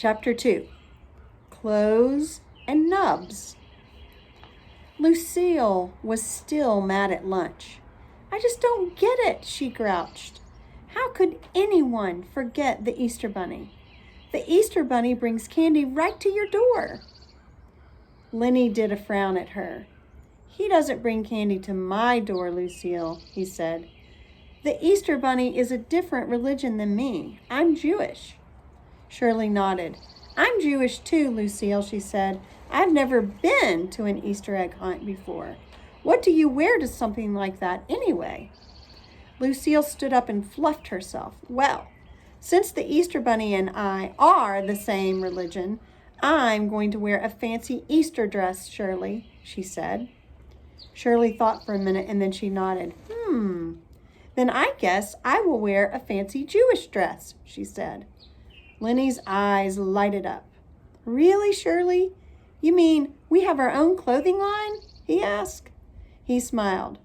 Chapter 2, Clothes and Nubs. Lucille was still mad at lunch. "I just don't get it," she grouched. "How could anyone forget the Easter Bunny? The Easter Bunny brings candy right to your door." Lenny did a frown at her. "He doesn't bring candy to my door, Lucille," he said. "The Easter Bunny is a different religion than me. I'm Jewish." Shirley nodded. "I'm Jewish too, Lucille," she said. "I've never been to an Easter egg hunt before. What do you wear to something like that anyway?" Lucille stood up and fluffed herself. "Well, since the Easter Bunny and I are the same religion, I'm going to wear a fancy Easter dress, Shirley," she said. Shirley thought for a minute and then she nodded. Then I guess I will wear a fancy Jewish dress," she said. Lenny's eyes lighted up. "Really, Shirley? You mean we have our own clothing line?" he asked. He smiled.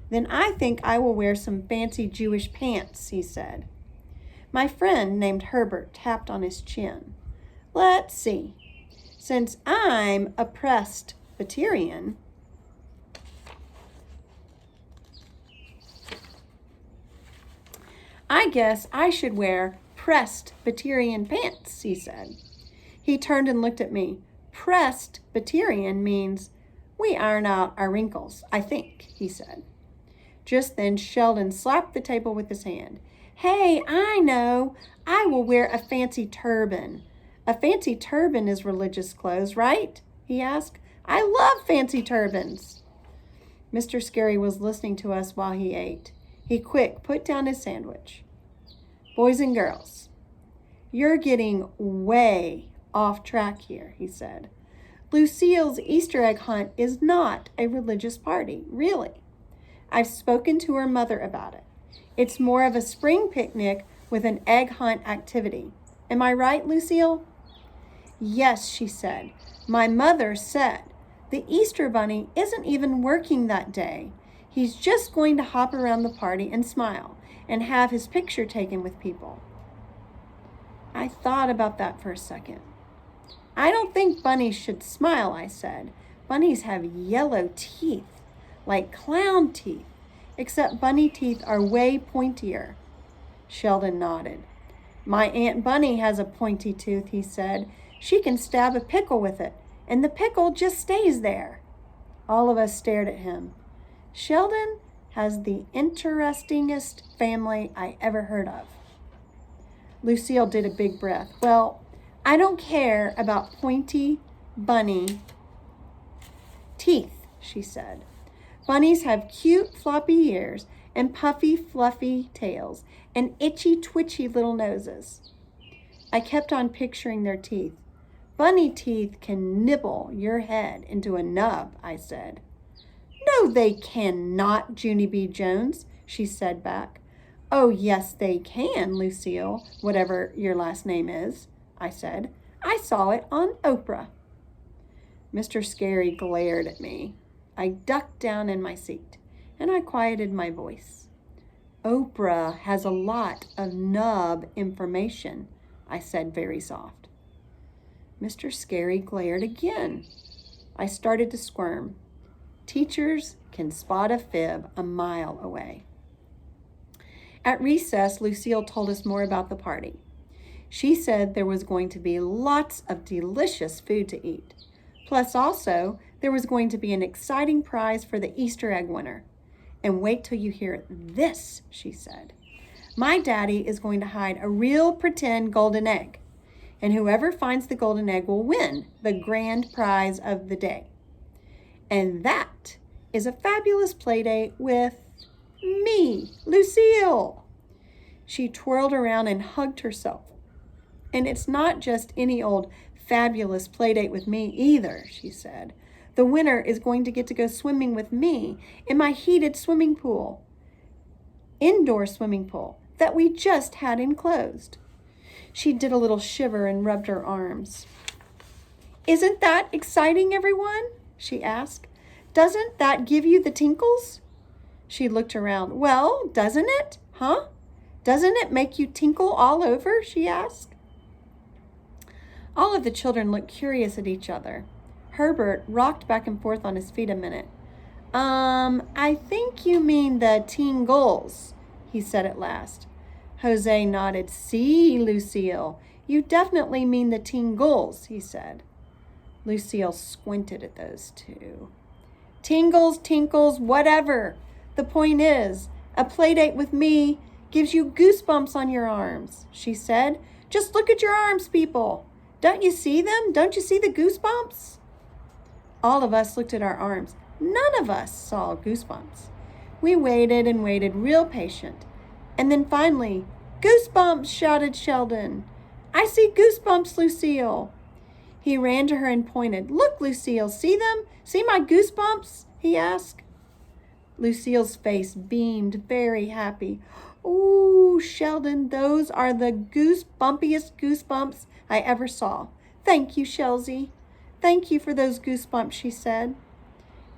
"Then I think I will wear some fancy Jewish pants," he said. My friend named Herbert tapped on his chin. "Let's see. Since I'm a Presbyterian, I guess I should wear Presbyterian pants," he said. He turned and looked at me. "Presbyterian means we iron out our wrinkles, I think," he said. Just then Sheldon slapped the table with his hand. "Hey, I know. I will wear a fancy turban." "A fancy turban is religious clothes, right?" he asked. "I love fancy turbans." Mr. Scary was listening to us while he ate. He put down his sandwich. "Boys and girls, you're getting way off track here," he said. "Lucille's Easter egg hunt is not a religious party, really. I've spoken to her mother about it. It's more of a spring picnic with an egg hunt activity. Am I right, Lucille?" "Yes," she said. "My mother said the Easter Bunny isn't even working that day. He's just going to hop around the party and smile and have his picture taken with people." I thought about that for a second. "I don't think bunnies should smile," I said. "Bunnies have yellow teeth, like clown teeth, except bunny teeth are way pointier." Sheldon nodded. "My Aunt Bunny has a pointy tooth," he said. "She can stab a pickle with it, and the pickle just stays there." All of us stared at him. Sheldon has the interestingest family I ever heard of. Lucille did a big breath. "Well, I don't care about pointy bunny teeth," she said. "Bunnies have cute floppy ears and puffy fluffy tails and itchy twitchy little noses." I kept on picturing their teeth. "Bunny teeth can nibble your head into a nub," I said. "No, they cannot, Junie B. Jones," she said back. "Oh, yes, they can, Lucille, whatever your last name is," I said. "I saw it on Oprah." Mr. Scary glared at me. I ducked down in my seat, and I quieted my voice. "Oprah has a lot of nub information," I said very soft. Mr. Scary glared again. I started to squirm. Teachers can spot a fib a mile away. At recess, Lucille told us more about the party. She said there was going to be lots of delicious food to eat. Plus also, there was going to be an exciting prize for the Easter egg winner. "And wait till you hear this," she said. "My daddy is going to hide a real pretend golden egg. And whoever finds the golden egg will win the grand prize of the day. And that is a fabulous play date with me, Lucille." She twirled around and hugged herself. "And it's not just any old fabulous play date with me either," she said. "The winner is going to get to go swimming with me in my heated swimming pool, indoor swimming pool that we just had enclosed." She did a little shiver and rubbed her arms. "Isn't that exciting, everyone?" she asked. "Doesn't that give you the tinkles?" She looked around. "Well, doesn't it? Huh? Doesn't it make you tinkle all over?" she asked. All of the children looked curious at each other. Herbert rocked back and forth on his feet a minute. I think you mean the teen goals, he said at last. Jose nodded. See, Lucille, you definitely mean the teen goals, he said. Lucille squinted at those two. Tingles, tinkles, whatever. The point is, a play date with me gives you goosebumps on your arms, she said. Just look at your arms, people. Don't you see them? Don't you see the goosebumps? All of us looked at our arms. None of us saw goosebumps. We waited and waited, real patient. And then finally, goosebumps, shouted Sheldon. I see goosebumps, Lucille. He ran to her and pointed. Look, Lucille, see them? See my goosebumps? He asked. Lucille's face beamed, very happy. Ooh, Sheldon, those are the goosebumpiest goosebumps I ever saw. Thank you, Shelzy. Thank you for those goosebumps, she said.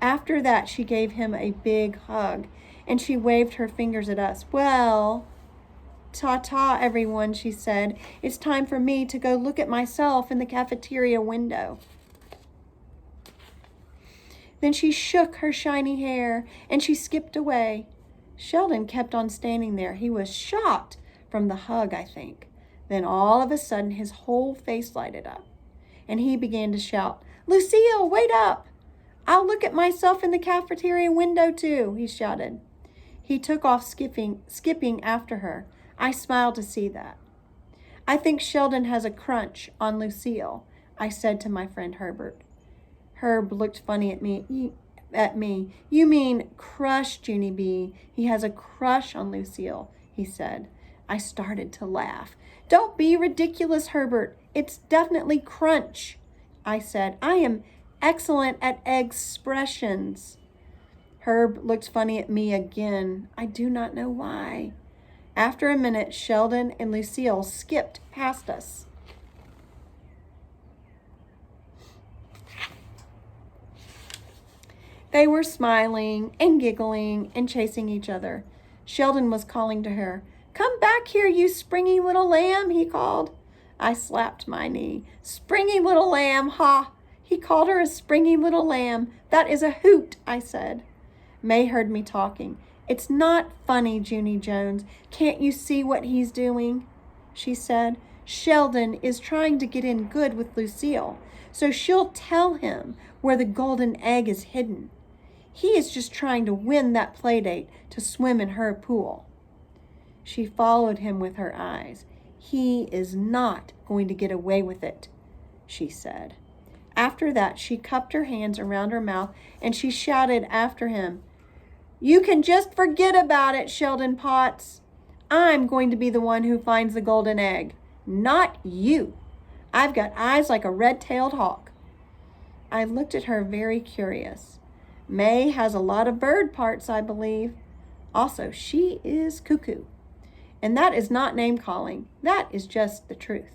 After that, she gave him a big hug, and she waved her fingers at us. Well, ta-ta, everyone, she said. It's time for me to go look at myself in the cafeteria window. Then she shook her shiny hair, and she skipped away. Sheldon kept on standing there. He was shocked from the hug, I think. Then all of a sudden, his whole face lighted up, and he began to shout, Lucille, wait up! I'll look at myself in the cafeteria window, too, he shouted. He took off skipping after her. I smiled to see that. I think Sheldon has a crunch on Lucille, I said to my friend Herbert. Herb looked funny at me. You mean crush, Junie B. He has a crush on Lucille, he said. I started to laugh. Don't be ridiculous, Herbert. It's definitely crunch, I said. I am excellent at expressions. Herb looked funny at me again. I do not know why. After a minute, Sheldon and Lucille skipped past us. They were smiling and giggling and chasing each other. Sheldon was calling to her. Come back here, you springy little lamb, he called. I slapped my knee. Springy little lamb, ha! He called her a springy little lamb. That is a hoot, I said. May heard me talking. It's not funny, Junie Jones. Can't you see what he's doing? She said. Sheldon is trying to get in good with Lucille, so she'll tell him where the golden egg is hidden. He is just trying to win that play date to swim in her pool. She followed him with her eyes. He is not going to get away with it, she said. After that, she cupped her hands around her mouth and she shouted after him, You can just forget about it, Sheldon Potts. I'm going to be the one who finds the golden egg, not you. I've got eyes like a red-tailed hawk. I looked at her very curious. May has a lot of bird parts, I believe. Also, she is cuckoo. And that is not name-calling. That is just the truth.